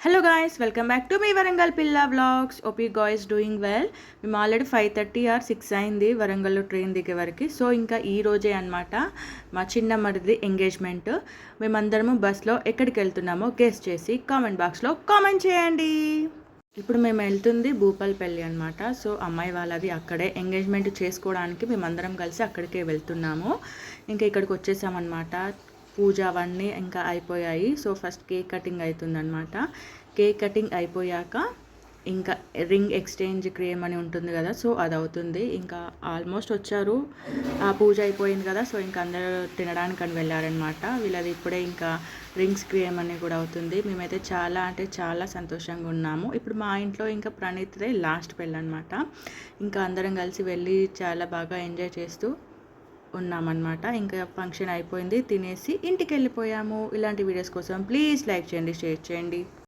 Hello guys, welcome back to మీ వరంగల్ పిల్ల vlogs. Hope you guys doing well. మేము already 5:30 or 6 అయింది వరంగల్లో ట్రైన్ దిగే వరకు. సో ఇంకా ఈ రోజే అనమాట మా చిన్న మరిది ఎంగేజ్మెంట్. మేమందరము బస్లో ఎక్కడికి వెళ్తున్నామో గెస్ చేసి కామెంట్ బాక్స్లో కామెంట్ చేయండి. ఇప్పుడు మేము వెళ్తుంది భూపాలపల్లి అనమాట. సో అమ్మాయి వాళ్ళది అక్కడే ఎంగేజ్మెంట్ చేసుకోవడానికి మేమందరం కలిసి అక్కడికే వెళ్తున్నాము. ఇంకా ఇక్కడికి వచ్చేసామన్నమాట. పూజ అవన్నీ ఇంకా అయిపోయాయి. సో ఫస్ట్ కేక్ కటింగ్ అవుతుందన్నమాట. కేక్ కటింగ్ అయిపోయాక ఇంకా రింగ్ ఎక్స్చేంజ్ క్రియేమ్ అని ఉంటుంది కదా, సో అది అవుతుంది. ఇంకా ఆల్మోస్ట్ వచ్చారు, ఆ పూజ అయిపోయింది కదా, సో ఇంకా అందరూ తినడానికి అని వెళ్ళారనమాట. వీళ్ళది ఇప్పుడే ఇంకా రింగ్స్ క్రియేమ్ అని కూడా అవుతుంది. మేమైతే చాలా అంటే చాలా సంతోషంగా ఉన్నాము. ఇప్పుడు మా ఇంట్లో ఇంకా ప్రణీత్దే లాస్ట్ పెళ్ళి అనమాట. ఇంకా అందరం కలిసి వెళ్ళి చాలా బాగా ఎంజాయ్ చేస్తూ ఉన్నామన్నమాట. ఇంకా ఫంక్షన్ అయిపోయింది, తినేసి ఇంటికి వెళ్ళిపోయాము. ఇలాంటి వీడియోస్ కోసం ప్లీజ్ లైక్ చేయండి, షేర్ చేయండి.